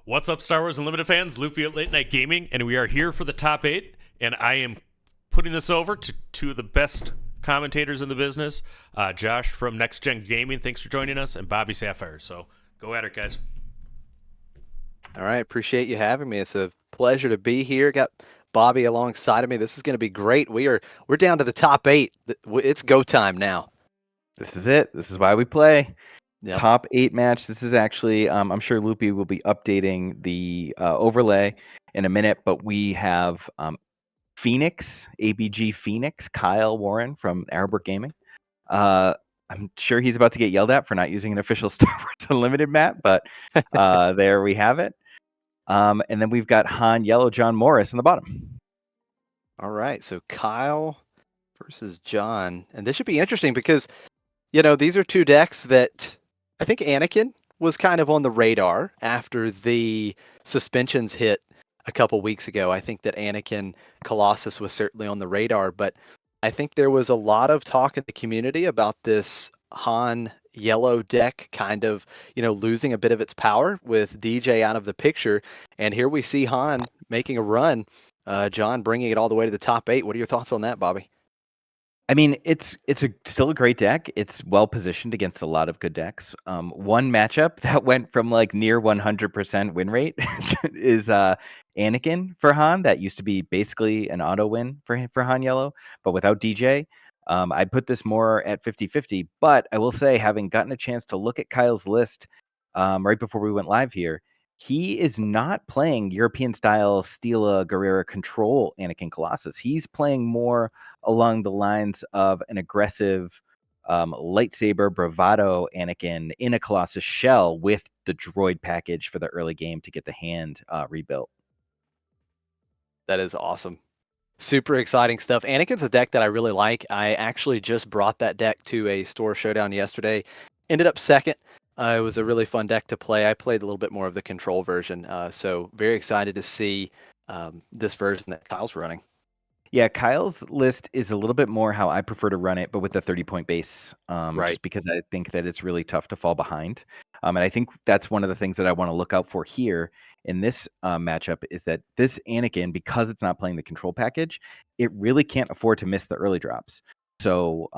What's up, Star Wars Unlimited fans? Loopy at Late Night Gaming, and we are here for the top 8, and I am putting this over to two of the best commentators in the business, Josh from Next Gen Gaming, thanks for joining us, and Bobbysapphire. So go at it, guys. All right, appreciate you having me. It's a pleasure to be here. Got Bobby alongside of me. This is going to be great. We're down to the top 8. It's go time now. This is it. This is why we play. Yep. Top 8 match. This is actually, I'm sure Loopy will be updating the overlay in a minute, but we have Fenix, ABG Fenix, Kyle Warren from Arrowbrook Gaming. I'm sure he's about to get yelled at for not using an official Star Wars Unlimited map, but there we have it. And then we've got Han Yellow, John Morris in the bottom. All right, so Kyle versus John. And this should be interesting because, you know, these are two decks that I think Anakin was kind of on the radar after the suspensions hit a couple weeks ago. I think that Anakin Colossus was certainly on the radar, but I think there was a lot of talk in the community about this Han Yellow deck kind of, you know, losing a bit of its power with DJ out of the picture. And here we see Han making a run. John bringing it all the way to the top 8. What are your thoughts on that, Bobby? I mean, it's still a great deck. It's well positioned against a lot of good decks. One matchup that went from like near 100% win rate is Anakin for Han. That used to be basically an auto win for Han Yellow, but without DJ. I put this more at 50-50, but I will say, having gotten a chance to look at Kyle's list right before we went live here, he is not playing European-style Stila Guerrera control Anakin Colossus. He's playing more along the lines of an aggressive lightsaber bravado Anakin in a Colossus shell with the droid package for the early game to get the hand rebuilt. That is awesome. Super exciting stuff. Anakin's a deck that I really like. I actually just brought that deck to a store showdown yesterday. Ended up second. It was a really fun deck to play. I played a little bit more of the control version, so very excited to see this version that Kyle's running. Yeah, Kyle's list is a little bit more how I prefer to run it, but with a 30-point base, Right. just because I think that it's really tough to fall behind. And I think that's one of the things that I want to look out for here in this matchup is that this Anakin, because it's not playing the control package, it really can't afford to miss the early drops. So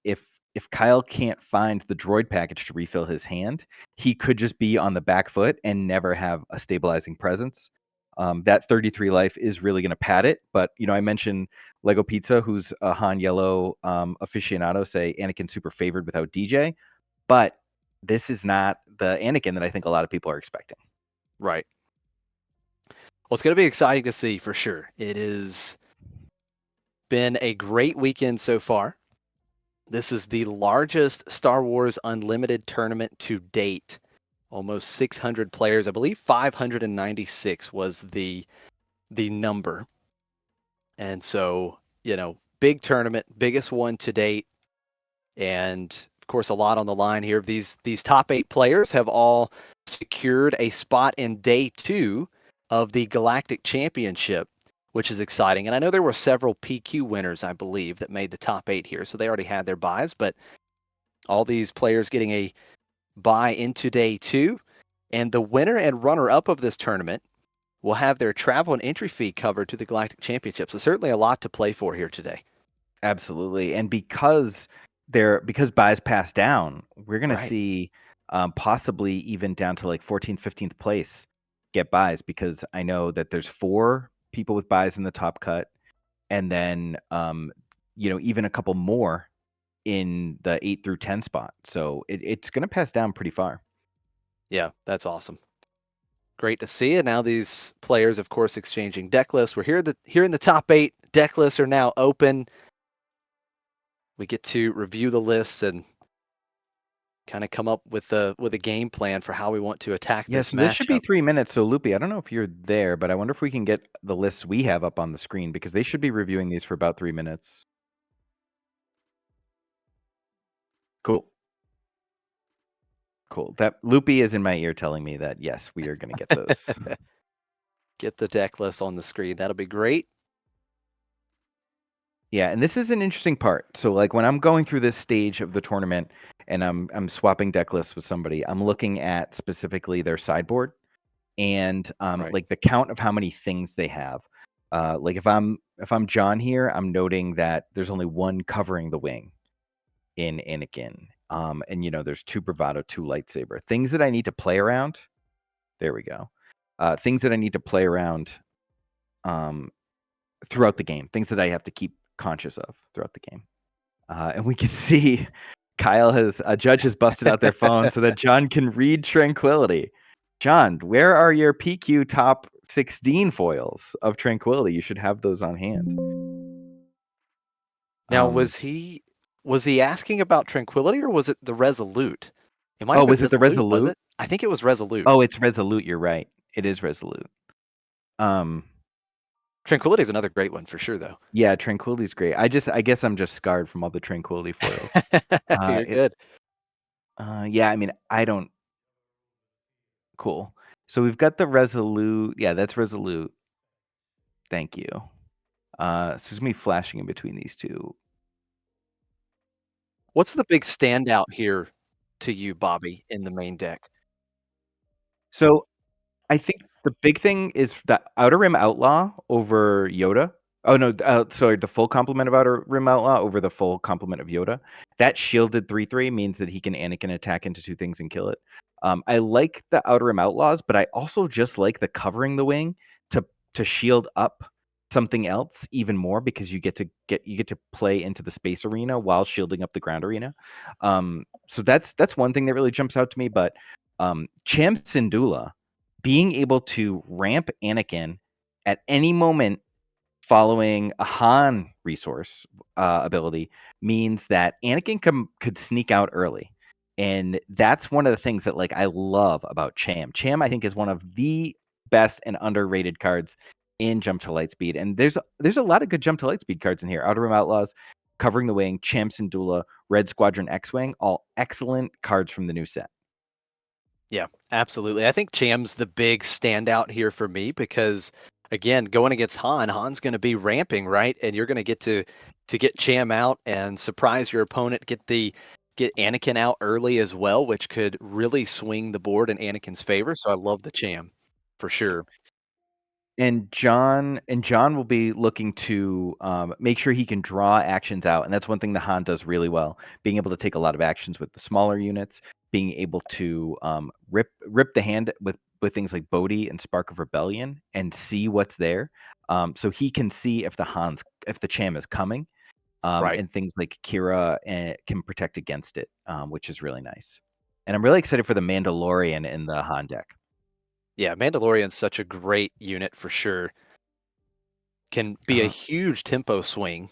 if Kyle can't find the droid package to refill his hand, he could just be on the back foot and never have a stabilizing presence. That 33 life is really going to pad it. But, you know, I mentioned Lego Pizza, who's a Han Yellow aficionado, say Anakin super favored without DJ. But this is not the Anakin that I think a lot of people are expecting. Right. Well, it's going to be exciting to see for sure. It has been a great weekend so far. This is the largest Star Wars Unlimited tournament to date. Almost 600 players. I believe 596 was the number. And so, you know, big tournament, biggest one to date. And of course, a lot on the line here. These top 8 players have all secured a spot in day 2 of the Galactic Championship, which is exciting. And I know there were several PQ winners, I believe, that made the top 8 here. So they already had their buys, but all these players getting a buy into day 2. And the winner and runner-up of this tournament will have their travel and entry fee covered to the Galactic Championship. So certainly a lot to play for here today. Absolutely. And because buys pass down, we're going to see possibly even down to like 14th, 15th place get buys, because I know that there's 4 people with buys in the top cut, and then you know, even a couple more in the 8 through 10 spot. So it's going to pass down pretty far. Yeah, that's awesome. Great to see it. Now these players, of course, exchanging deck lists. We're here in the top 8. Deck lists are now open. We get to review the lists and kind of come up with a game plan for how we want to attack this matchup. This should be 3 minutes. So Loopy, I don't know if you're there, but I wonder if we can get the lists we have up on the screen, because they should be reviewing these for about 3 minutes. Cool. That Loopy is in my ear telling me that, yes, we are going to get those. Get the deck list on the screen. That'll be great. Yeah, and this is an interesting part. So like when I'm going through this stage of the tournament and I'm swapping deck lists with somebody, I'm looking at specifically their sideboard and Right. like the count of how many things they have. Like if I'm John here, I'm noting that there's only one covering the wing in Anakin. And there's 2 bravado, 2 lightsaber. Things that I need to play around. There we go. Things that I need to play around throughout the game. Things that I have to keep conscious of throughout the game. And we can see a judge has busted out their phone so that John can read Tranquility. John, where are your PQ top 16 foils of Tranquility? You should have those on hand. Now, was he asking about Tranquility or was it the Resolute? It might have been was it the was Resolute? it? I think it was Resolute. Oh, it's Resolute. You're right. It is Resolute. Tranquility is another great one for sure, though. Yeah, Tranquility's great. I guess I'm just scarred from all the Tranquility foils. You're good. Yeah, I mean, I don't. Cool. So we've got the Resolute. Yeah, that's Resolute. Thank you. So it's me flashing in between these two. What's the big standout here to you, Bobby, in the main deck? So I think the big thing is the Outer Rim Outlaw over Yoda. Oh no, sorry, the full complement of Outer Rim Outlaw over the full complement of Yoda. That shielded 3/3 means that he can Anakin attack into 2 things and kill it. I like the Outer Rim Outlaws, but I also just like the covering the wing to shield up something else even more because you get to play into the space arena while shielding up the ground arena. So that's one thing that really jumps out to me. But Cham Syndulla being able to ramp Anakin at any moment following a Han resource ability means that Anakin could sneak out early. And that's one of the things that like I love about Cham. Cham, I think, is one of the best and underrated cards in Jump to Lightspeed. And there's a lot of good Jump to Lightspeed cards in here. Outer Rim Outlaws, Covering the Wing, Cham Syndulla, Red Squadron X-Wing, all excellent cards from the new set. Yeah, absolutely. I think Cham's the big standout here for me because, again, going against Han's going to be ramping, right? And you're going to get to get Cham out and surprise your opponent, get Anakin out early as well, which could really swing the board in Anakin's favor. So I love the Cham for sure. And John will be looking to make sure he can draw actions out, and that's one thing the Han does really well. Being able to take a lot of actions with the smaller units, being able to rip the hand with things like Bodhi and Spark of Rebellion, and see what's there. So he can see if the Cham is coming, Right. and things like Kira can protect against it, which is really nice. And I'm really excited for the Mandalorian in the Han deck. Yeah, Mandalorian's such a great unit for sure. Can be a huge tempo swing.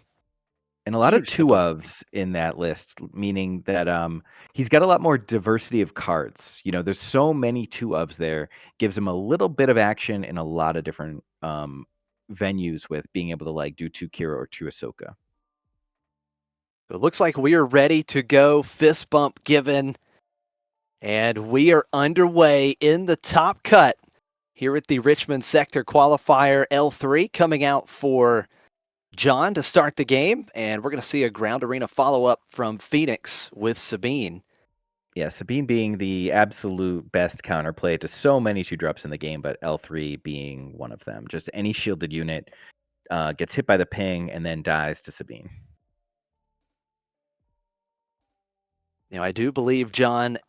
And a lot of Huge tempo two-ofs in that list, meaning that he's got a lot more diversity of cards. There's so many two-ofs there, gives him a little bit of action in a lot of different venues with being able to like do 2 Kira or 2 Ahsoka. It looks like we are ready to go. Fist bump given. And we are underway in the top cut here at the Richmond Sector Qualifier L3, coming out for John to start the game. And we're going to see a ground arena follow-up from Fenix with Sabine. Yeah, Sabine being the absolute best counterplay to so many 2-drops in the game, but L3 being one of them. Just any shielded unit gets hit by the ping and then dies to Sabine. Now, I do believe John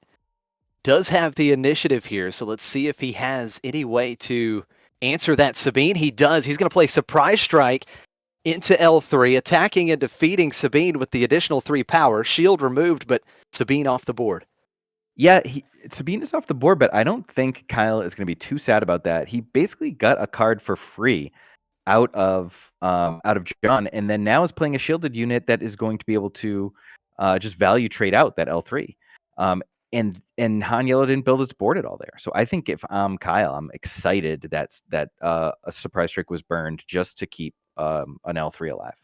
does have the initiative here, so let's see if he has any way to answer that Sabine. He does. He's going to play Surprise Strike into L3, attacking and defeating Sabine with the additional 3 power. Shield removed, but Sabine off the board. Yeah, Sabine is off the board, but I don't think Kyle is going to be too sad about that. He basically got a card for free out of John, and then now is playing a shielded unit that is going to be able to just value trade out that L3. And Han Yellow didn't build its board at all there. So I think if I'm Kyle, I'm excited that a Surprise Strike was burned just to keep an L3 alive.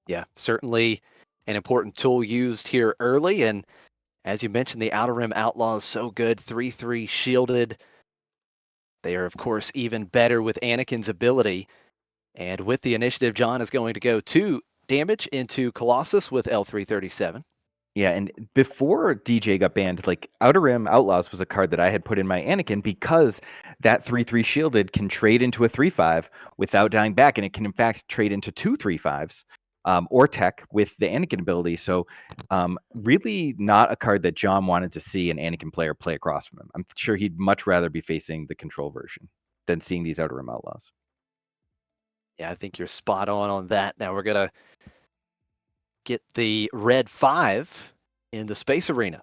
Yeah, certainly an important tool used here early. And as you mentioned, the Outer Rim Outlaws so good, 3/3 shielded. They are, of course, even better with Anakin's ability. And with the initiative, John is going to go 2 damage into Colossus with L337. Yeah, and before DJ got banned, like Outer Rim Outlaws was a card that I had put in my Anakin because that 3/3 shielded can trade into a 3/5 without dying back, and it can in fact trade into 2 3/5s or tech with the Anakin ability. So really not a card that John wanted to see an Anakin player play across from him. I'm sure he'd much rather be facing the control version than seeing these Outer Rim Outlaws. Yeah, I think you're spot on that. Now we're going to get the red 5 in the space arena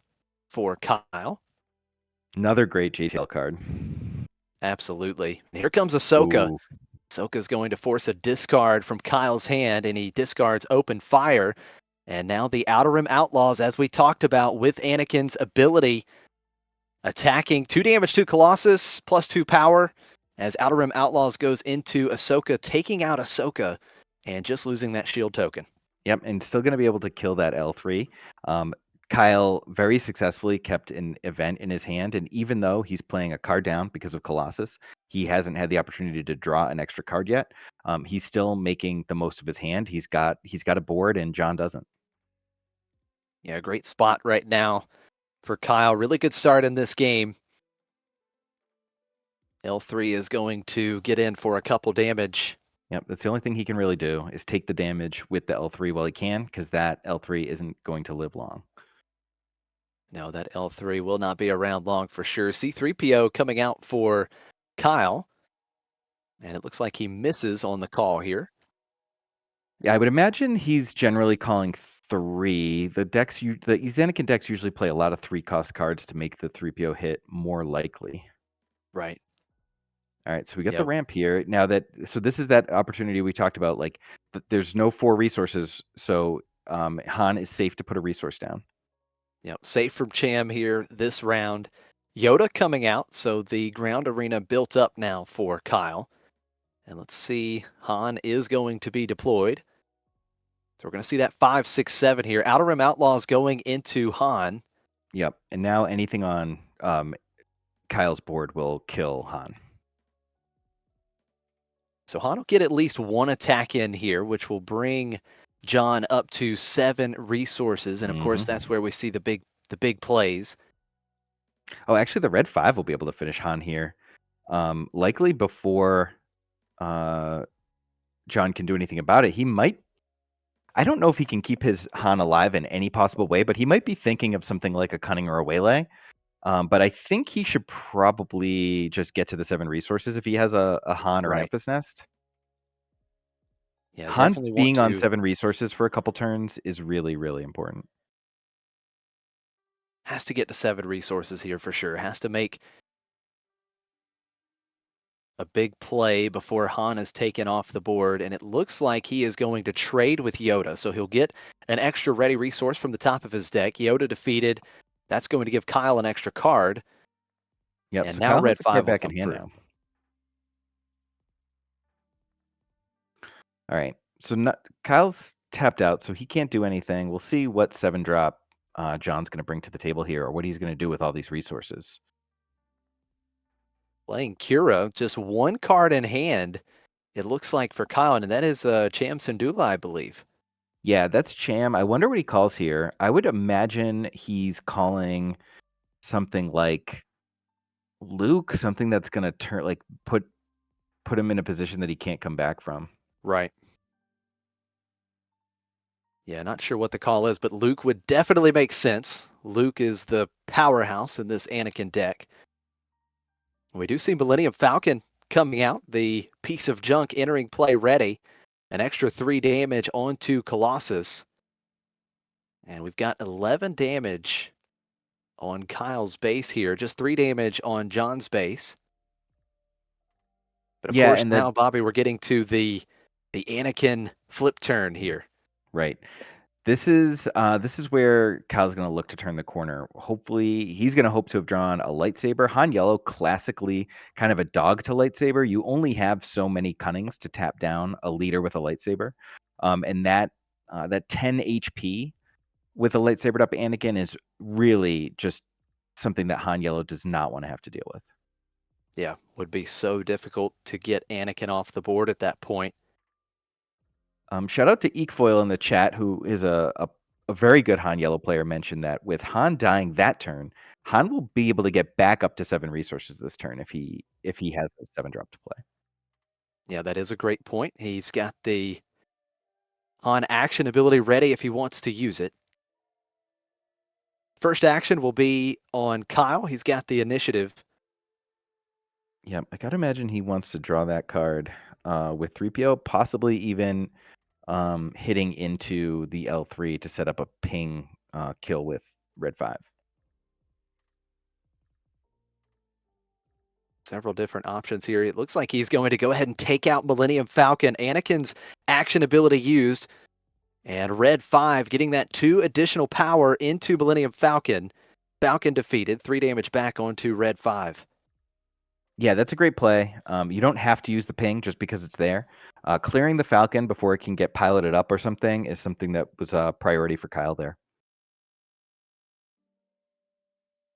for Kyle. Another great JTL card. Absolutely. And here comes Ahsoka. Ooh. Ahsoka's going to force a discard from Kyle's hand, and he discards open fire. And now the Outer Rim Outlaws, as we talked about, with Anakin's ability, attacking 2 damage to Colossus, +2 power, as Outer Rim Outlaws goes into Ahsoka, taking out Ahsoka, and just losing that shield token. Yep, and still going to be able to kill that L3. Kyle very successfully kept an event in his hand, and even though he's playing a card down because of Colossus, he hasn't had the opportunity to draw an extra card yet. He's still making the most of his hand. He's got a board, and John doesn't. Yeah, great spot right now for Kyle. Really good start in this game. L3 is going to get in for a couple damage. Yep, that's the only thing he can really do is take the damage with the L3 while he can, because that L3 isn't going to live long. No, that L3 will not be around long for sure. C3PO coming out for Kyle. And it looks like he misses on the call here. Yeah, I would imagine he's generally calling 3. The Anakin decks usually play a lot of 3-cost cards to make the 3PO hit more likely. Right. All right, so we got the ramp here. Now so this is that opportunity we talked about. Like, there's no 4 resources, so Han is safe to put a resource down. Yep, safe from Cham here this round. Yoda coming out, so the ground arena built up now for Kyle. And let's see, Han is going to be deployed. So we're going to see that 5, 6, 7 here. Outer Rim Outlaws going into Han. Yep, and now anything on Kyle's board will kill Han. So Han will get at least 1 attack in here, which will bring John up to 7 resources. And of course, that's where we see the big plays. Oh, actually, the red 5 will be able to finish Han here. Likely before John can do anything about it. He might. I don't know if he can keep his Han alive in any possible way, but he might be thinking of something like a Cunning or a Waylay. But I think he should probably just get to the 7 resources if he has a Han or an Empress Nest. Yeah, Han definitely being on 7 resources for a couple turns is really, really important. Has to get to 7 resources here for sure. Has to make a big play before Han is taken off the board. And it looks like he is going to trade with Yoda. So he'll get an extra ready resource from the top of his deck. Yoda defeated. That's going to give Kyle an extra card. Yep, and so now Kyle red has a 5 card will back come in hand through. now. All right, so Kyle's tapped out, so he can't do anything. We'll see what 7-drop John's going to bring to the table here, or what he's going to do with all these resources. Playing Kira, just 1 card in hand, it looks like for Kyle, and that is Cham Syndulla, I believe. Yeah, that's Cham. I wonder what he calls here. I would imagine he's calling something like Luke, something that's going to put him in a position that he can't come back from. Right. Yeah, not sure what the call is, but Luke would definitely make sense. Luke is the powerhouse in this Anakin deck. We do see Millennium Falcon coming out, the piece of junk entering play ready. An extra 3 damage onto Colossus. And we've got 11 damage on Kyle's base here, just 3 damage on John's base. But of course, now, Bobby, we're getting to the Anakin flip turn here. Right. This is where Kyle's going to look to turn the corner. Hopefully, he's going to hope to have drawn a lightsaber. Han Yellow, classically kind of a dog to lightsaber. You only have so many cunnings to tap down a leader with a lightsaber. And that 10 HP with a lightsabered up Anakin is really just something that Han Yellow does not want to have to deal with. Yeah, would be so difficult to get Anakin off the board at that point. Shout out to Eekfoil in the chat, who is a a very good Han yellow player mentioned that with Han dying that turn, Han will be able to get back up to 7 resources this turn if he has a 7 drop to play. Yeah, that is a great point. He's got the Han action ability ready if he wants to use it. First action will be on Kyle. He's got the initiative. Yeah, I gotta imagine he wants to draw that card with 3PO, possibly even hitting into the L3 to set up a ping kill with red 5. Several different options here. It looks like he's going to go ahead and take out Millennium Falcon. Anakin's action ability used. And red 5 getting that 2 additional power into Millennium Falcon. Falcon defeated. 3 damage back onto red 5. Yeah, that's a great play. You don't have to use the ping just because it's there. Clearing the Falcon before it can get piloted up or something is something that was a priority for Kyle there.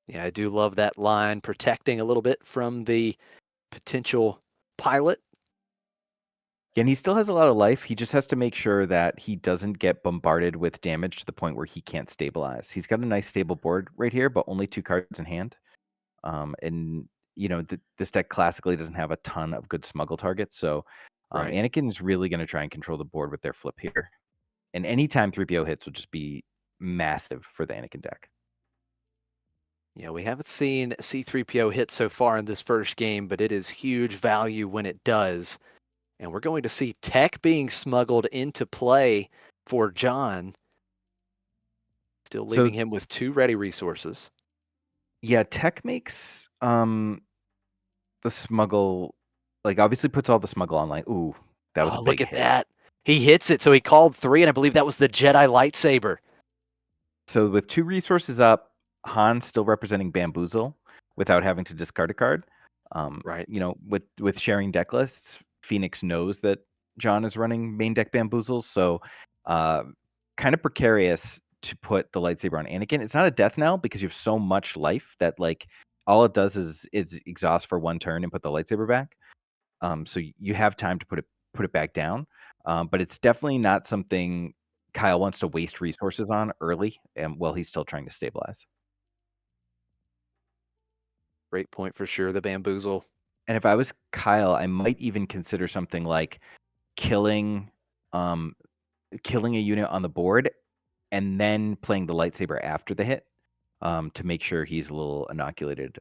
Yeah, I do love that line, protecting a little bit from the potential pilot. And he still has a lot of life. He just has to make sure that he doesn't get bombarded with damage to the point where he can't stabilize. He's got a nice stable board right here, but only 2 cards in hand. And this deck classically doesn't have a ton of good smuggle targets, so Right. Anakin is really going to try and control the board with their flip here. And anytime 3PO hits will just be massive for the Anakin deck. Yeah, we haven't seen C3PO hit so far in this first game, but it is huge value when it does. And we're going to see tech being smuggled into play for John. Still leaving him with 2 ready resources. Yeah, tech makes the smuggle, like, obviously puts all the smuggle online. Ooh, that was a big look at hit. that. He hits it, so he called 3, and I believe that was the Jedi lightsaber. So with 2 resources up, Han still representing Bamboozle without having to discard a card. Right. With sharing deck lists, Fenix knows that John is running main deck Bamboozles, so kind of precarious to put the lightsaber on Anakin. It's not a death knell because you have so much life that, like, all it does is exhaust for 1 turn and put the lightsaber back. So you have time to put it back down. But it's definitely not something Kyle wants to waste resources on early, and while he's still trying to stabilize. Great point for sure, the Bamboozle. And if I was Kyle, I might even consider something like killing a unit on the board and then playing the lightsaber after the hit to make sure he's a little inoculated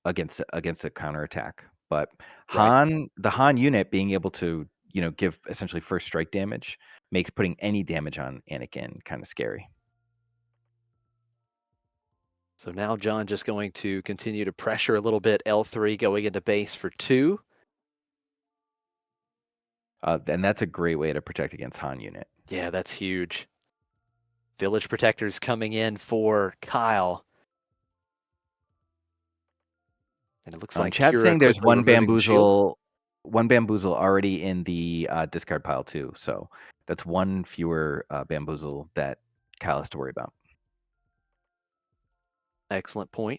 against a counterattack. But Right. the Han unit being able to give essentially first strike damage makes putting any damage on Anakin kind of scary. So now John just going to continue to pressure a little bit. L3 going into base for 2. And that's a great way to protect against Han unit. Yeah, that's huge. Village Protectors coming in for Kyle. And it looks like Chat Kira saying there's quickly removing the shield. one bamboozle already in the discard pile too. So that's 1 fewer bamboozle that Kyle has to worry about. Excellent point.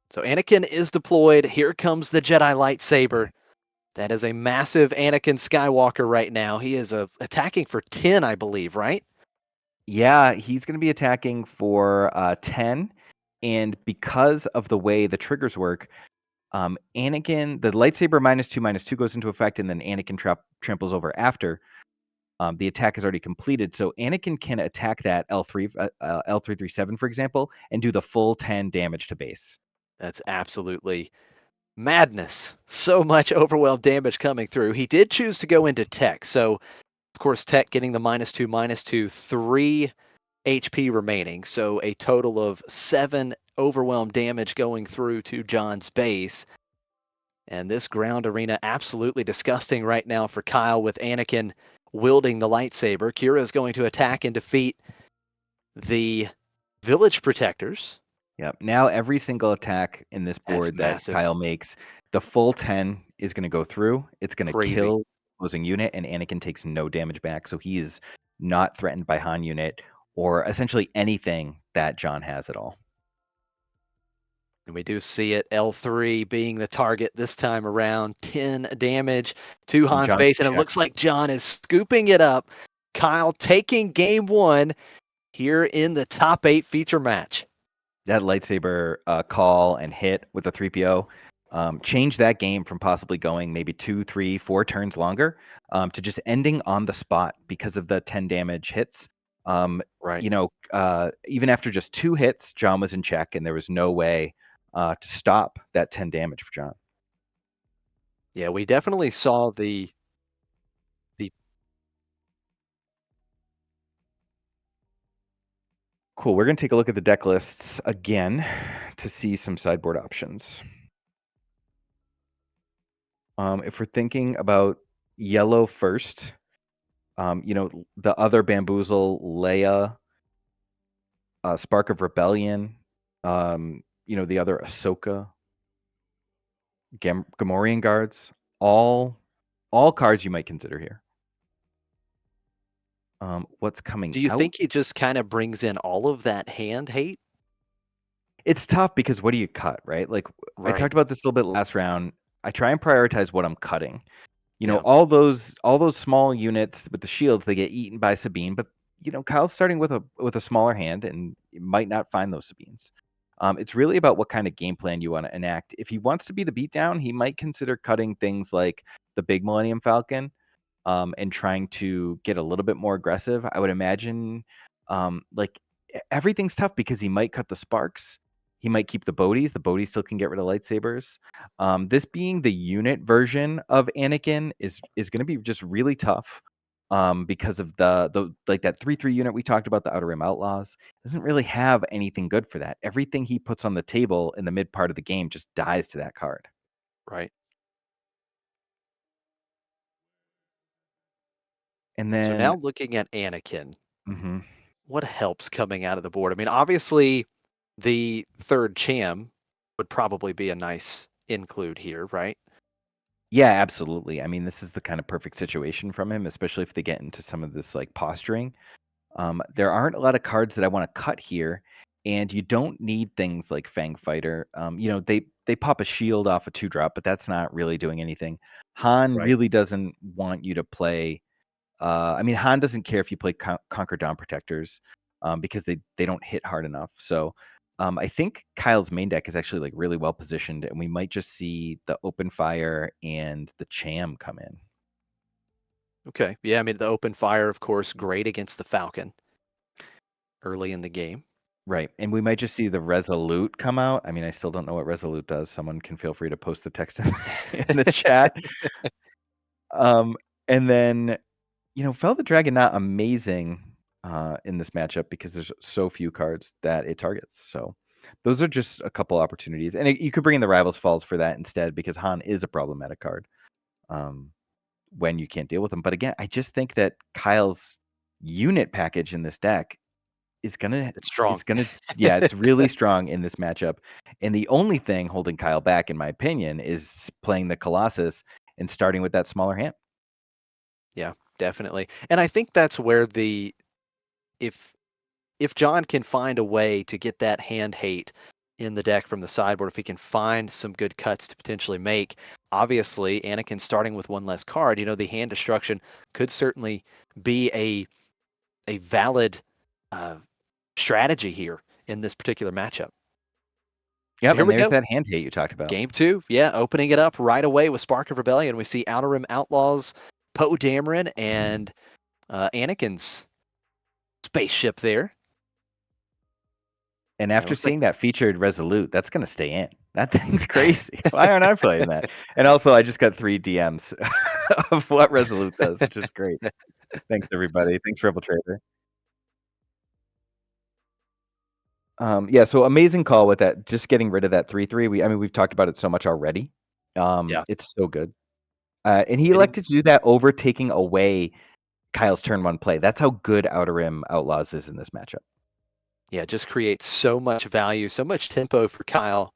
So Anakin is deployed. Here comes the Jedi lightsaber. That is a massive Anakin Skywalker right now. He is attacking for 10, I believe, right? Yeah, he's going to be attacking for 10. And because of the way the triggers work, Anakin, the lightsaber -2/-2 goes into effect, and then Anakin tramples over after. The attack is already completed, so Anakin can attack that L337, for example, and do the full 10 damage to base. That's absolutely madness. So much overwhelmed damage coming through. He did choose to go into tech, so of course tech getting the -2/-2, 3 HP remaining, so a total of 7 overwhelmed damage going through to John's base. And this ground arena absolutely disgusting right now for Kyle with Anakin wielding the lightsaber. Kira is going to attack and defeat the Village Protectors. Yep. Now every single attack in this That's board that massive. Kyle makes, the full 10 is going to go through. It's going to Crazy. kill opposing unit, and Anakin takes no damage back. So he is not threatened by Han unit or essentially anything that John has at all. And we do see it, L3 being the target this time around. 10 damage to Han's base, and it looks like John is scooping it up. Kyle taking game one here in the top 8 feature match. That lightsaber call and hit with the 3PO changed that game from possibly going maybe 2, 3, 4 turns longer to just ending on the spot because of the 10 damage hits. Right. Even after just 2 hits, John was in check, and there was no way to stop that 10 damage for John. Yeah, we definitely saw the Cool. We're going to take a look at the deck lists again to see some sideboard options. If we're thinking about yellow first, the other Bamboozle, Leia, Spark of Rebellion, the other Ahsoka, Gamorrean Guards, all cards you might consider here. What's coming Do you out? think he just kind of brings in all of that hand hate? It's tough because what do you cut, right? Like I Right. talked about this a little bit last round. I try and prioritize what I'm cutting. Yeah. All those small units with the shields, they get eaten by Sabine, but Kyle's starting with a smaller hand and you might not find those Sabines. It's really about what kind of game plan you want to enact. If he wants to be the beatdown, he might consider cutting things like the big Millennium Falcon and trying to get a little bit more aggressive. I would imagine everything's tough because he might cut the Sparks. He might keep the Bodhies. The Bodhies still can get rid of lightsabers. This being the unit version of Anakin is going to be just really tough because of the like that 3/3 unit we talked about, the Outer Rim Outlaws, doesn't really have anything good for that. Everything he puts on the table in the mid part of the game just dies to that card. Right. And So then now looking at Anakin, mhm. what helps coming out of the board? I mean, obviously the third Cham would probably be a nice include here, right? Yeah, absolutely. I mean, this is the kind of perfect situation from him, especially if they get into some of this like posturing. There aren't a lot of cards that I want to cut here, and you don't need things like Fang Fighter. They pop a shield off a 2-drop, but that's not really doing anything. Han Right. really doesn't want you to play. Han doesn't care if you play Conquer Dawn Protectors because they don't hit hard enough. So I think Kyle's main deck is actually like really well positioned, and we might just see the Open Fire and the Cham come in. Okay. Yeah, I mean, the open fire, of course, great against the Falcon early in the game. Right, and we might just see the Resolute come out. I mean, I still don't know what Resolute does. Someone can feel free to post the text in the chat. And then, Fel the Dragon, not amazing in this matchup because there's so few cards that it targets. So those are just a couple opportunities. And you could bring in the Rivals Falls for that instead because Han is a problematic card when you can't deal with him. But again, I just think that Kyle's unit package in this deck It's strong. yeah, it's really strong in this matchup. And the only thing holding Kyle back, in my opinion, is playing the Colossus and starting with that smaller hand. Yeah, definitely. And I think that's where if John can find a way to get that hand hate in the deck from the sideboard, if he can find some good cuts to potentially make, obviously Anakin starting with one less card, the hand destruction could certainly be a valid strategy here in this particular matchup. So Yep, here and we there's go. that hand hate you talked about. Game 2, yeah, opening it up right away with Spark of Rebellion. We see Outer Rim Outlaws, Poe Dameron, and Anakin's spaceship there. And Yeah, after looks like seeing that featured Resolute, that's going to stay in. That thing's crazy. Why aren't I playing that? And also, I just got 3 DMs of what Resolute does, which is great. Thanks, everybody. Thanks, Rebel Trader. Yeah, so amazing call with that. Just getting rid of that 3/3. We've talked about it so much already. yeah, It's so good. And he getting elected to do that over taking away Kyle's turn 1 play. That's how good Outer Rim Outlaws is in this matchup. yeah, just creates so much value, so much tempo for Kyle.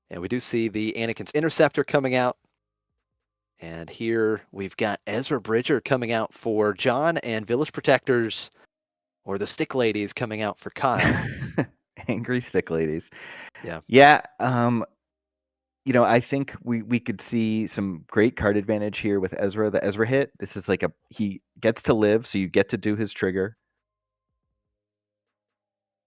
And we do see the Anakin's Interceptor coming out. And here we've got Ezra Bridger coming out for John and Village Protectors, or the Stick Ladies coming out for Kyle. Angry stick ladies. Yeah. Yeah. I think we could see some great card advantage here with Ezra. The Ezra hit. This is like he gets to live, so you get to do his trigger.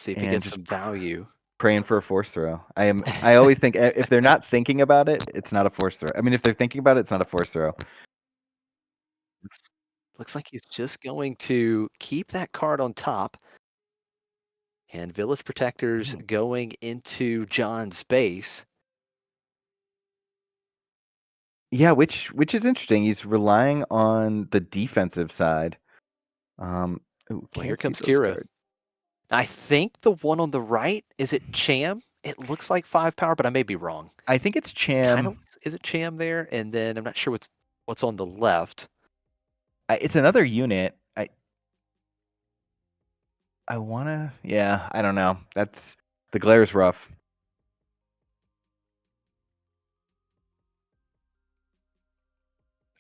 See if he And gets just some value. praying for a force throw. I always think if they're not thinking about it, it's not a force throw. I mean, if they're thinking about it, it's not a force throw. Looks like he's just going to keep that card on top. And Village Protectors going into John's base. Yeah, which is interesting. He's relying on the defensive side. Ooh, Well, can't here see comes those Kira. cards. I think the one on the right, is it Cham? It looks like 5 power, but I may be wrong. I think it's Cham. Is it Cham there? And then I'm not sure what's on the left. It's another unit. I wanna. Yeah, I don't know. The glare's rough.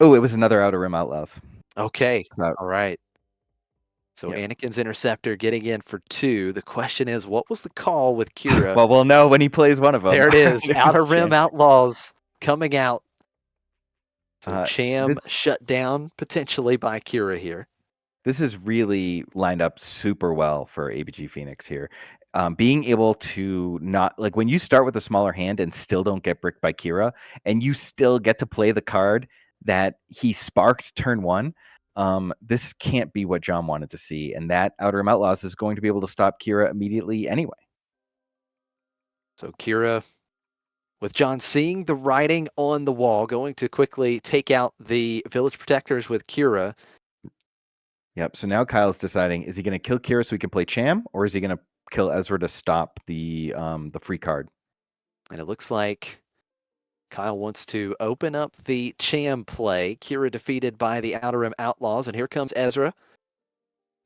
Oh, it was another Outer Rim Outlaws. Okay. All right. So Yep. Anakin's Interceptor getting in for 2. The question is, what was the call with Kira? Well, we'll know when he plays one of them. There it is. Outer Rim Outlaws coming out. So Cham shut down potentially by Kira here. This is really lined up super well for ABG Fenix here. Being able to not like when you start with a smaller hand and still don't get bricked by Kira, and you still get to play the card that he sparked turn 1. This can't be what John wanted to see, and that Outer Rim Outlaws is going to be able to stop Kira immediately anyway. So Kira, with John seeing the writing on the wall, going to quickly take out the Village Protectors with Kira. Yep. So now Kyle's deciding: is he going to kill Kira so he can play Cham, or is he going to kill Ezra to stop the free card? And it looks like Kyle wants to open up the Cham play. Kira defeated by the Outer Rim Outlaws, and here comes Ezra.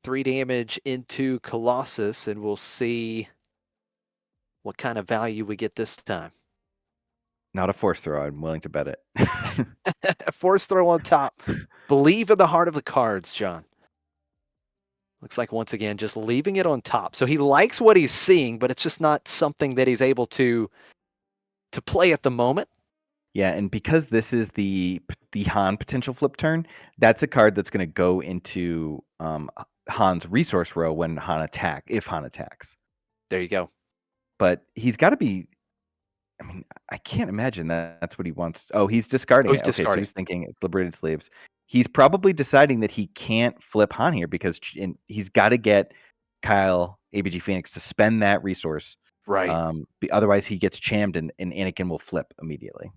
3 damage into Colossus, and we'll see what kind of value we get this time. Not a force throw. I'm willing to bet it. A force throw on top. Believe in the heart of the cards, John. Looks like once again just leaving it on top. So he likes what he's seeing, but it's just not something that he's able to play at the moment. Yeah, and because this is the Han potential flip turn, that's a card that's going to go into Han's resource row when if Han attacks. There you go. But he's got to be. I mean, I can't imagine that's what he wants. Oh, he's discarding it. Okay, so he's thinking it's liberated slaves. He's probably deciding that he can't flip Han here because he's got to get Kyle ABG Fenix to spend that resource. Right. Otherwise, he gets chammed and Anakin will flip immediately.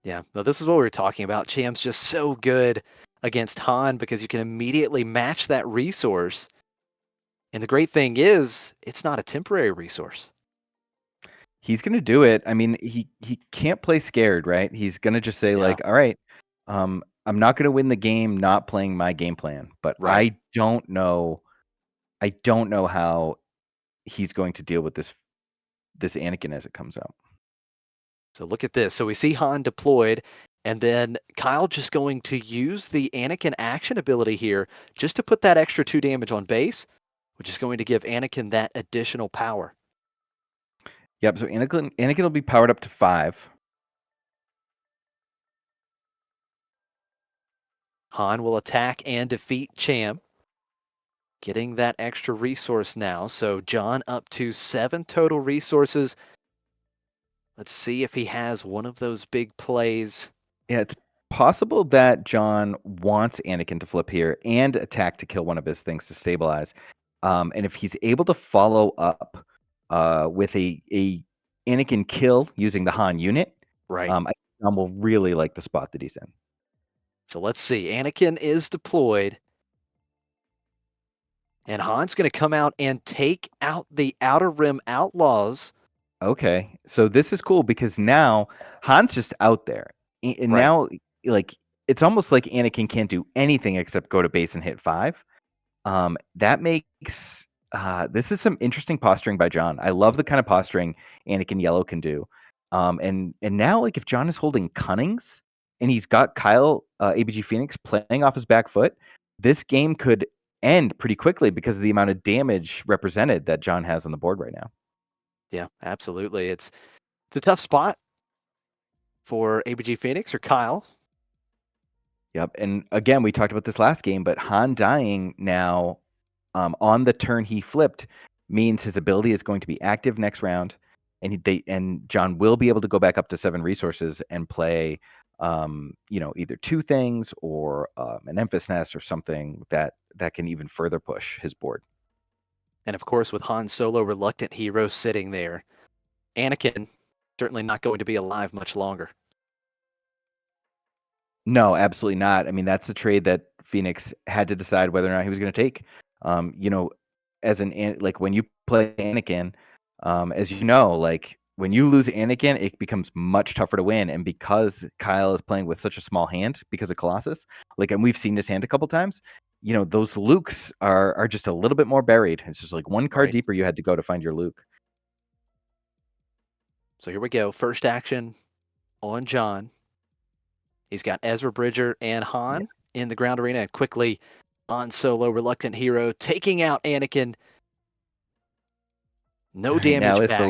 Yeah, no, this is what we were talking about. Cham's just so good against Han because you can immediately match that resource. And the great thing is, it's not a temporary resource. He's going to do it. I mean, he can't play scared, right? He's going to just say like, all right, I'm not going to win the game not playing my game plan. But I don't know how he's going to deal with this Anakin as it comes out. So look at this. So we see Han deployed, and then Kyle just going to use the Anakin action ability here just to put that extra 2 damage on base, which is going to give Anakin that additional power. Yep, so Anakin will be powered up to 5. Han will attack and defeat Cham, getting that extra resource now. So John up to 7 total resources. Let's see if he has one of those big plays. Yeah, it's possible that John wants Anakin to flip here and attack to kill one of his things to stabilize. And if he's able to follow up with a Anakin kill using the Han unit, I think John will really like the spot that he's in. So let's see. Anakin is deployed. And Han's going to come out and take out the Outer Rim Outlaws. Okay, so this is cool because now Han's just out there. And now, like, it's almost like Anakin can't do anything except go to base and hit 5. That makes this is some interesting posturing by John. I love the kind of posturing Anakin Yellow can do. And now, like, if John is holding Cunnings and he's got Kyle ABG Fenix playing off his back foot, this game could end pretty quickly because of the amount of damage represented that John has on the board right now. Yeah, absolutely. It's a tough spot for ABG Fenix or Kyle. Yep. And again, we talked about this last game, but Han dying now on the turn he flipped means his ability is going to be active next round, and John will be able to go back up to 7 resources and play, either 2 things or an Emphas Nest or something that can even further push his board. And of course, with Han Solo Reluctant Hero sitting there, Anakin certainly not going to be alive much longer. No, absolutely not. I mean, that's the trade that Fenix had to decide whether or not he was going to take. Like when you play Anakin, as you know, like when you lose Anakin, it becomes much tougher to win. And because Kyle is playing with such a small hand because of Colossus, and we've seen his hand a couple times, those Lukes are just a little bit more buried. It's just like one card deeper you had to go to find your Luke. So here we go. First action on John. He's got Ezra Bridger and Han in the ground arena, and quickly Han Solo Reluctant Hero taking out Anakin. No damage now, back.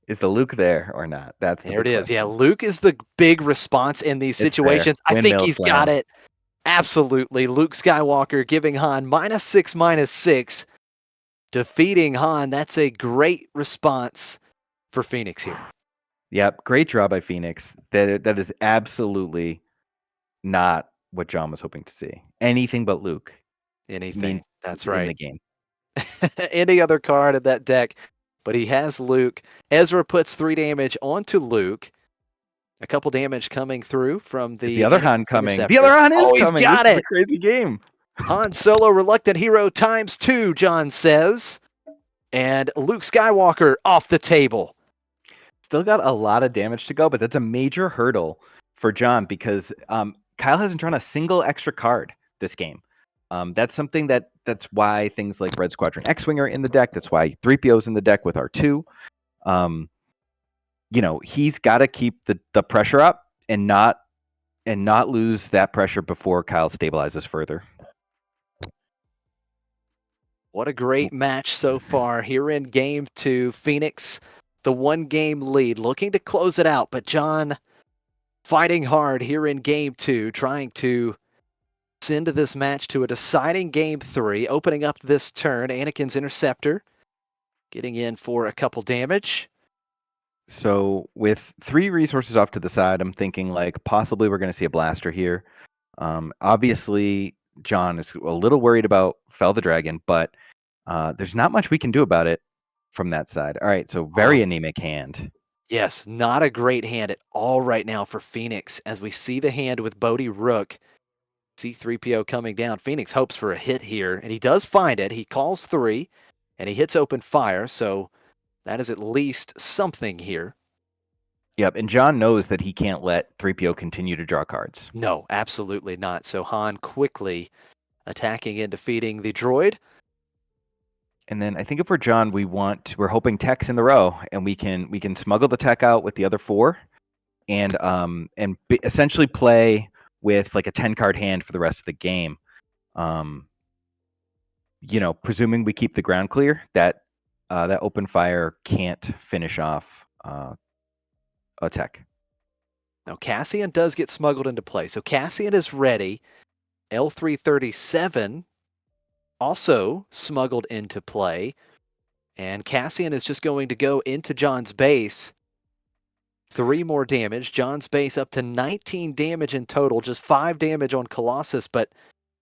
Is the Luke there or not? That's the there it is. question. Yeah, Luke is the big response in these situations. I think he's got it. Absolutely. Luke Skywalker giving Han -6/-6, defeating Han. That's a great response for Fenix here. Yep, great draw by Fenix. That is absolutely not what John was hoping to see. Anything but Luke. Anything. That's in right. the game. Any other card in that deck, but he has Luke. Ezra puts 3 damage onto Luke. A couple damage coming through from the other Han coming. Interceptor. The other Han is he's coming. Got this it. is a crazy game. Han Solo Reluctant Hero ×2, John says. And Luke Skywalker off the table. Still got a lot of damage to go, but that's a major hurdle for John because Kyle hasn't drawn a single extra card this game. That's something that's why things like Red Squadron X-Wing are in the deck. That's why 3PO's in the deck with R2. He's got to keep the pressure up and not lose that pressure before Kyle stabilizes further. What a great match so far here in Game 2. Fenix, the 1-game lead, looking to close it out, but John fighting hard here in Game 2, trying to send this match to a deciding Game 3, opening up this turn. Anakin's Interceptor getting in for a couple damage. So with 3 resources off to the side, I'm thinking like possibly we're going to see a blaster here. Obviously, John is a little worried about Fell the Dragon, but there's not much we can do about it from that side. All right, so very anemic hand. Yes, not a great hand at all right now for Fenix. As we see the hand with Bodhi Rook, C-3PO coming down. Fenix hopes for a hit here, and he does find it. He calls 3, and he hits open fire, so that is at least something here. Yep, and John knows that he can't let 3PO continue to draw cards. No, absolutely not. So Han quickly attacking and defeating the droid. And then I think if we're John, we're hoping techs in the row, and we can smuggle the tech out with the other 4, and essentially play with like a 10-card hand for the rest of the game. Presuming we keep the ground clear, that open fire can't finish off a tech. Now Cassian does get smuggled into play. So Cassian is ready. L337 also smuggled into play. And Cassian is just going to go into John's base. 3 more damage. John's base up to 19 damage in total. Just 5 damage on Colossus. But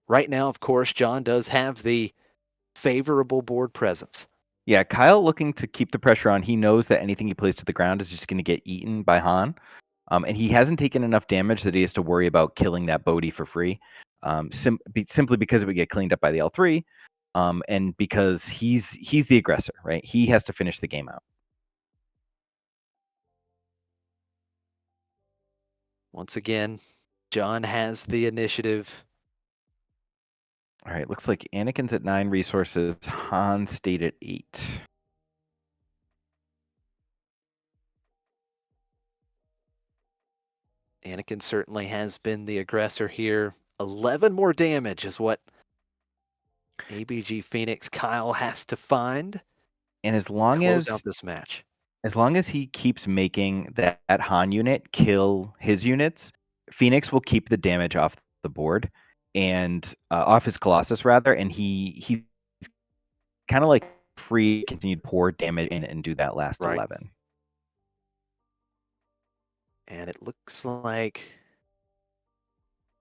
right now, of course, John does have the favorable board presence. Yeah, Kyle looking to keep the pressure on. He knows that anything he plays to the ground is just going to get eaten by Han. And he hasn't taken enough damage that he has to worry about killing that Bodhi for free. Simply because it would get cleaned up by the L3. And because he's the aggressor, right? He has to finish the game out. Once again, John has the initiative. All right, looks like Anakin's at 9 resources. Han stayed at 8. Anakin certainly has been the aggressor here. 11 more damage is what ABG Fenix Kyle has to find. And as long close as out this match, as long as he keeps making that Han unit kill his units, Fenix will keep the damage off the board and off his Colossus rather, and he's kind of like free to continue to pour damage in and do that last Right. 11. And it looks like,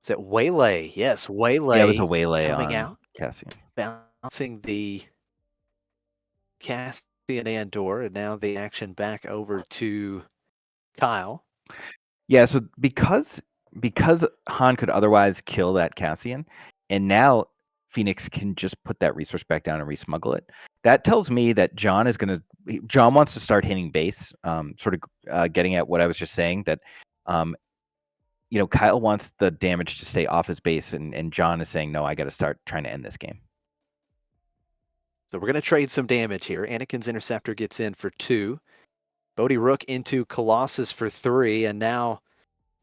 is it Waylay? Yes, Waylay. Yeah, it was a Waylay coming on out, Cassian. bouncing the Cassian Andor, and now the action back over to Kyle. Yeah, so because Han could otherwise kill that Cassian, and now Fenix can just put that resource back down and resmuggle it. That tells me that John wants to start hitting base, sort of getting at what I was just saying, that Kyle wants the damage to stay off his base, and John is saying, no, I got to start trying to end this game. So we're going to trade some damage here. Anakin's Interceptor gets in for 2. Bodhi Rook into Colossus for 3, and now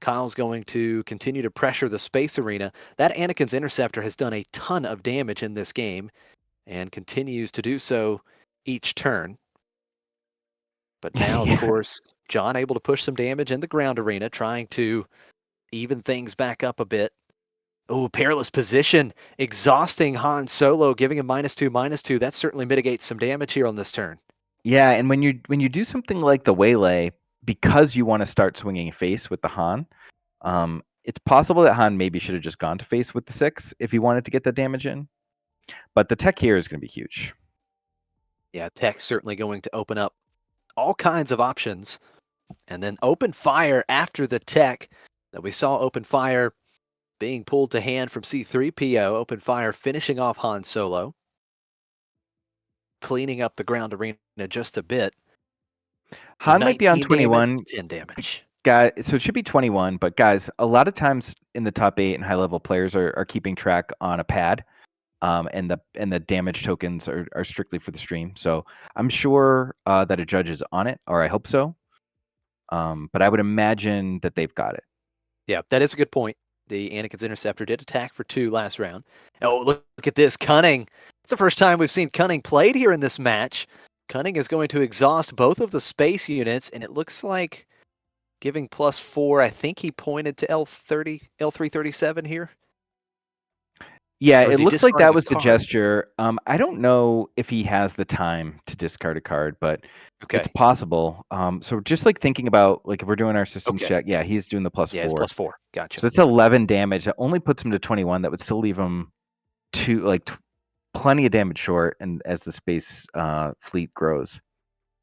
Kyle's going to continue to pressure the space arena. That Anakin's Interceptor has done a ton of damage in this game and continues to do so each turn. But now, of course, John able to push some damage in the ground arena, trying to even things back up a bit. Oh, perilous position, exhausting Han Solo, giving him -2/-2. That certainly mitigates some damage here on this turn. Yeah, and when you do something like the Waylay, because you want to start swinging face with the Han, it's possible that Han maybe should have just gone to face with the 6 if he wanted to get the damage in. But the tech here is going to be huge. Yeah, tech's certainly going to open up all kinds of options. And then open fire after the tech that we saw open fire being pulled to hand from C3PO. Open fire finishing off Han Solo, cleaning up the ground arena just a bit. So Han might be on 21. Damage, 10 damage. Guys, so it should be 21, but guys, a lot of times in the top 8 and high-level players are keeping track on a pad, and the damage tokens are strictly for the stream. So I'm sure that a judge is on it, or I hope so. But I would imagine that they've got it. Yeah, that is a good point. The Anakin's Interceptor did attack for 2 last round. Oh, look at this. Cunning. It's the first time we've seen Cunning played here in this match. Cunning is going to exhaust both of the space units, and it looks like giving +4. I think he pointed to L337 here. Yeah, it looks like that was the card? gesture. I don't know if he has the time to discard a card, but it's possible. So just like thinking about, like, if we're doing our systems check, yeah, he's doing the +4. Yeah, it's +4. Gotcha. So it's 11 damage. That only puts him to 21. That would still leave him plenty of damage short, and as the space fleet grows.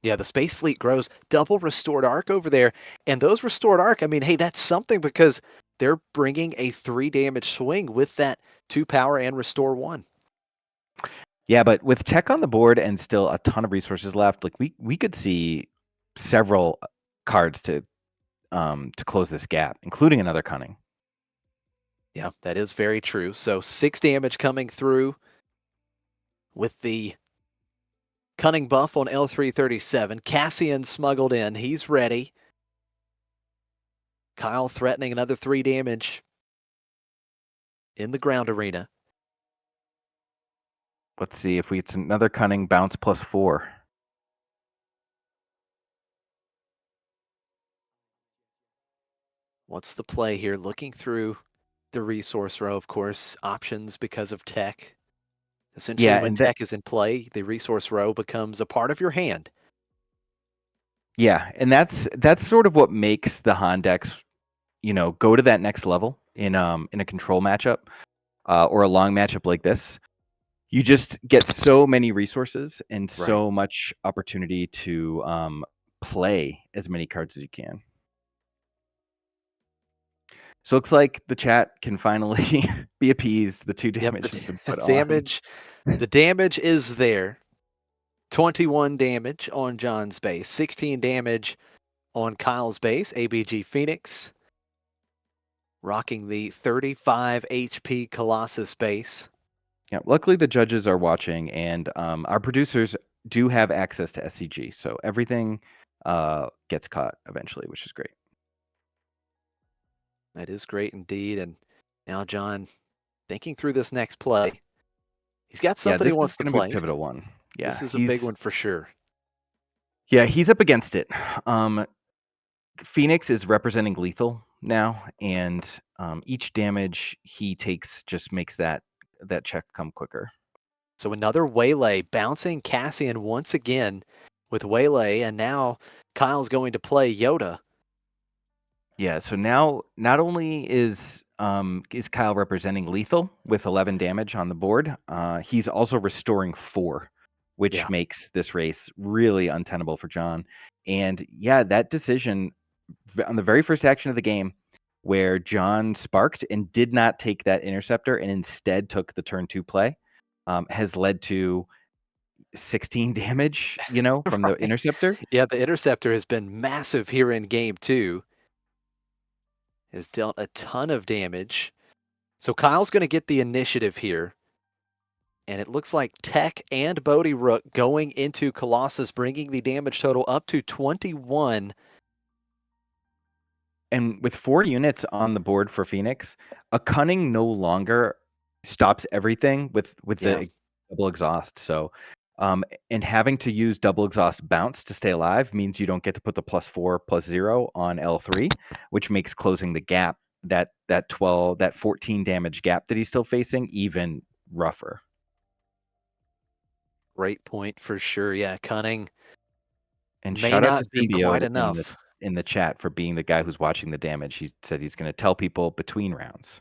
Yeah, the space fleet grows. Double restored arc over there. And those restored arc, I mean, hey, that's something, because they're bringing a 3 damage swing with that 2 power and restore 1. Yeah, but with tech on the board and still a ton of resources left, like we could see several cards to close this gap, including another Cunning. Yeah, that is very true. So 6 damage coming through with the Cunning buff on L337. Cassian smuggled in. He's ready. Kyle threatening another 3 damage in the ground arena. Let's see if it's another Cunning bounce +4. What's the play here? Looking through the resource row, of course, options because of tech. Essentially, when tech is in play, the resource row becomes a part of your hand. Yeah, and that's sort of what makes the Han decks, go to that next level in a control matchup, or a long matchup like this. You just get so many resources and so much opportunity to play as many cards as you can. So it looks like the chat can finally be appeased. The 2 damage has been put on. The damage is there. 21 damage on John's base. 16 damage on Kyle's base. ABG Fenix rocking the 35 HP Colossus base. Yeah, luckily the judges are watching, and our producers do have access to SCG, so everything gets caught eventually, which is great. That is great indeed. And now John, thinking through this next play, he's got something he wants to play. Be a pivotal one. Yeah, this is a big one for sure. Yeah, he's up against it. Fenix is representing lethal now, and each damage he takes just makes that check come quicker. So another Waylay bouncing Cassian once again with Waylay, and now Kyle's going to play Yoda. Yeah, so now not only is Kyle representing lethal with 11 damage on the board, he's also restoring 4, which Yeah. makes this race really untenable for John. And yeah, that decision on the very first action of the game, where John sparked and did not take that interceptor and instead took the turn 2 play, has led to 16 damage, from the Right. interceptor. Yeah, the interceptor has been massive here in game 2. Has dealt a ton of damage. So Kyle's going to get the initiative here. And it looks like Tech and Bodhi Rook going into Colossus, bringing the damage total up to 21. And with 4 units on the board for Fenix, a cunning no longer stops everything with Yeah. the double exhaust. So, and having to use double exhaust bounce to stay alive means you don't get to put the +4/+0 on L3, which makes closing the gap, that 14 damage gap that he's still facing, even rougher. Great point for sure. Yeah, Cunning And may shout out to not be quite Symbiode enough. in the chat for being the guy who's watching the damage. He said he's going to tell people between rounds.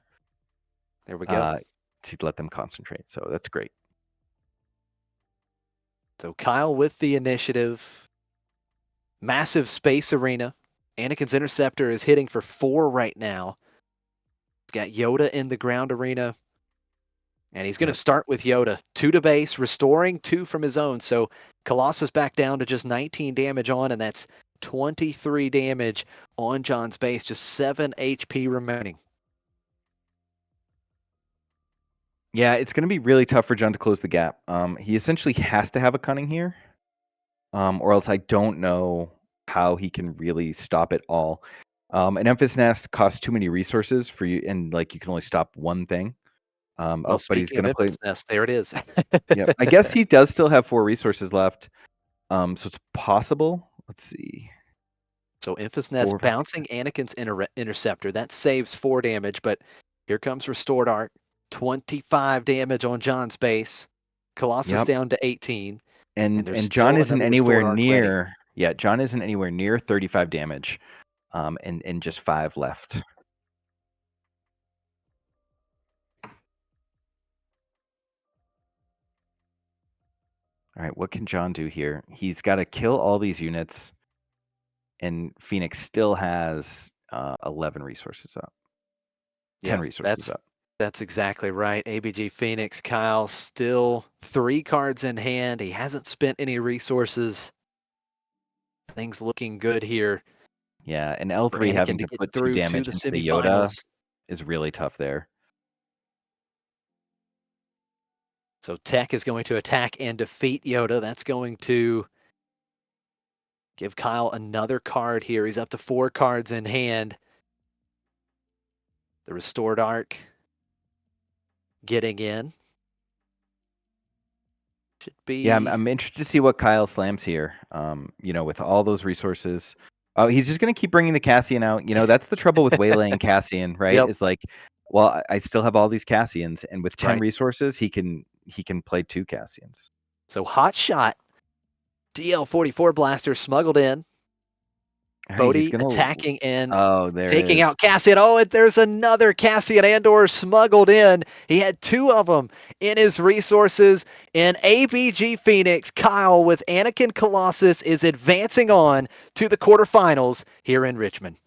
There we go. To let them concentrate. So that's great. So Kyle with the initiative. Massive space arena. Anakin's interceptor is hitting for 4 right now. He's got Yoda in the ground arena. And he's going to start with Yoda. 2 to base, restoring 2 from his own. So Colossus back down to just 19 damage on, and that's 23 damage on John's base. Just 7 HP remaining. Yeah, it's going to be really tough for John to close the gap. He essentially has to have a cunning here, or else I don't know how he can really stop it all. An Emphas Nest costs too many resources for you, and like you can only stop one thing. Well, But he's speaking going of to play. Emphas Nest, there it is. Yeah, I guess he does still have 4 resources left, so it's possible. Let's see. So Emphas Nest 4, bouncing Anakin's interceptor. That saves 4 damage, but here comes Restored Arc. 25 damage on John's base. Colossus Yep. down to 18. And there's John still isn't another anywhere Restored Arc ready. near. Yeah, John isn't anywhere near 35 damage, and just 5 left. All right, what can John do here? He's got to kill all these units, and Fenix still has 11 resources up. 10 resources up. That's exactly right. ABG Fenix, Kyle still 3 cards in hand. He hasn't spent any resources. Things looking good here. Yeah, and L3 having to put 2 damage to the into the Yoda semifinals is really tough there. So Tech is going to attack and defeat Yoda. That's going to give Kyle another card here. He's up to 4 cards in hand. The Restored Arc getting in. Should be. Yeah, I'm interested to see what Kyle slams here. With all those resources. Oh, he's just going to keep bringing the Cassian out. That's the trouble with waylaying Cassian, right? Yep. Is like, well, I still have all these Cassians, and with 10 Right. resources, he can play 2 Cassians. So hot shot. DL44 blaster smuggled in. Right, Bodhi attacking and taking out Cassian. Oh, and there's another Cassian Andor smuggled in. He had 2 of them in his resources. And ABG Fenix, Kyle with Anakin Colossus is advancing on to the quarterfinals here in Richmond.